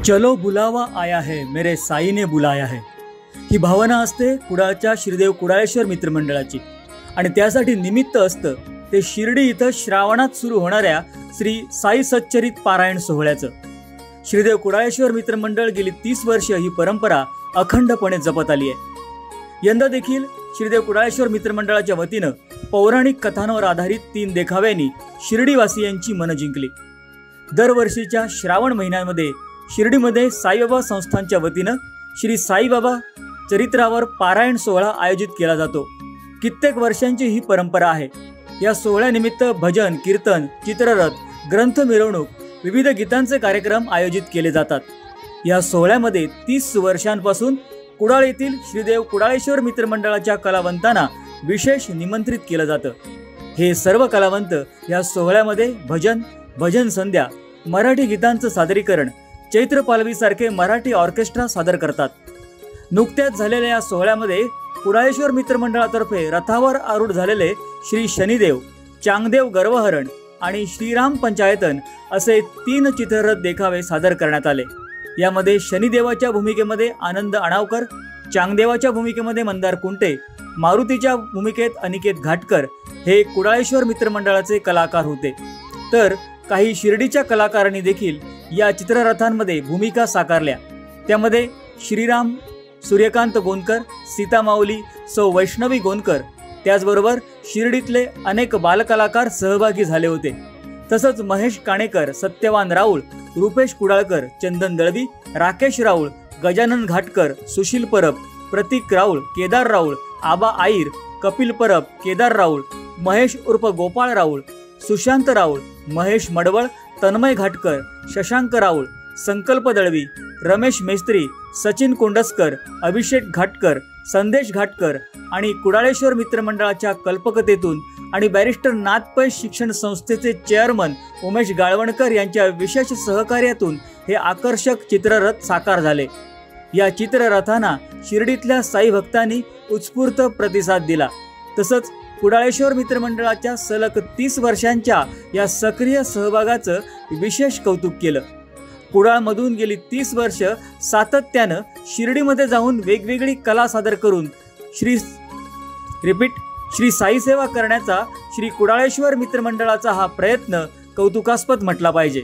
चलो बुलावा आया है मेरे साई ने बुलाया है, ही भावना असते कुडाळच्या श्रीदेव कुडाळेश्वर मित्रमंडळाची आणि त्यासाठी निमित्त असतं ते शिर्डी इथं श्रावणात सुरू होणाऱ्या श्री साई सच्चरित पारायण सोहळ्याचं। श्रीदेव कुडाळेश्वर मित्रमंडळ गेली 30 वर्ष ही परंपरा अखंडपणे जपत आली आहे। यंदा देखील श्रीदेव कुडाळेश्वर मित्रमंडळाच्या वतीनं पौराणिक कथांवर आधारित 3 देखाव्यांनी शिर्डीवासियांची मनं जिंकली। दरवर्षीच्या श्रावण महिन्यामध्ये शिर्डीमध्ये साईबाबा संस्थानच्या वतीनं श्री साईबाबा चरित्रावर पारायण सोहळा आयोजित केला जातो। कित्येक वर्षांची ही परंपरा आहे। या सोहळ्यानिमित्त भजन, कीर्तन, चित्ररथ, ग्रंथ मिरवणूक, विविध गीतांचे कार्यक्रम आयोजित केले जातात। या सोहळ्यामध्ये 30 वर्षांपासून कुडाळ येथील श्रीदेव कुडाळेश्वर मित्रमंडळाच्या कलावंतांना विशेष निमंत्रित केलं जातं। हे सर्व कलावंत या सोहळ्यामध्ये भजन संध्या, मराठी गीतांचं सादरीकरण, चैत्र पालवीसारखे मराठी ऑर्केस्ट्रा सादर करतात। नुकत्याच झालेल्या या सोहळ्यामध्ये कुडाळेश्वर मित्रमंडळातर्फे रथावर आरूढ झालेले श्री शनिदेव, चांगदेव गर्वहरण आणि श्रीराम पंचायतन असे 3 चित्ररथ देखावे सादर करण्यात आले। यामध्ये शनिदेवाच्या भूमिकेमध्ये आनंद अणावकर, चांगदेवाच्या भूमिकेमध्ये मंदार कुंटे, मारुतीच्या भूमिकेत अनिकेत घाटकर हे कुडाळेश्वर मित्रमंडळाचे कलाकार होते। तर काही शिर्डीच्या कलाकारांनी देखील या चित्ररथांमध्ये भूमिका साकारल्या। त्यामध्ये श्रीराम, सूर्यकांत गोंदकर, सीता माऊली, सौ वैष्णवी गोंदकर, त्याचबरोबर शिर्डीतले अनेक बालकलाकार सहभागी झाले होते। तसंच महेश काणेकर, सत्यवान राऊळ, रुपेश कुडाळकर, चंदन दळवी, राकेश राऊळ, गजानन घाटकर, सुशील परब, प्रतीक राऊळ, केदार राऊळ, आबा आईर, कपिल परब, केदार राऊळ, महेश उर्फ गोपाळ राऊळ, सुशांत राऊळ, महेश मडवळ, तन्मय घाटकर, शशांक राऊळ, संकल्प दळवी, रमेश मेस्त्री, सचिन कोंडस्कर, अभिषेक घाटकर, संदेश घाटकर आणि कुडाळेश्वर मित्रमंडळाच्या कल्पकतेतून आणि बॅरिस्टर नाथ पै शिक्षण संस्थेचे चेअरमन उमेश गाळवणकर यांच्या विशेष सहकार्यातून हे आकर्षक चित्ररथ साकार झाले। या चित्ररथांना शिर्डीतल्या साई भक्तांनी उत्स्फूर्त प्रतिसाद दिला। तसंच कुडाळेश्वर मित्रमंडळाच्या सलग 30 वर्षांच्या या सक्रिय सहभागाचं विशेष कौतुक केलं। कुडाळमधून गेली 30 वर्ष सातत्यानं शिर्डीमध्ये जाऊन वेगवेगळी कला सादर करून श्री साई सेवा करण्याचा श्री कुडाळेश्वर मित्रमंडळाचा हा प्रयत्न कौतुकास्पद म्हटला पाहिजे।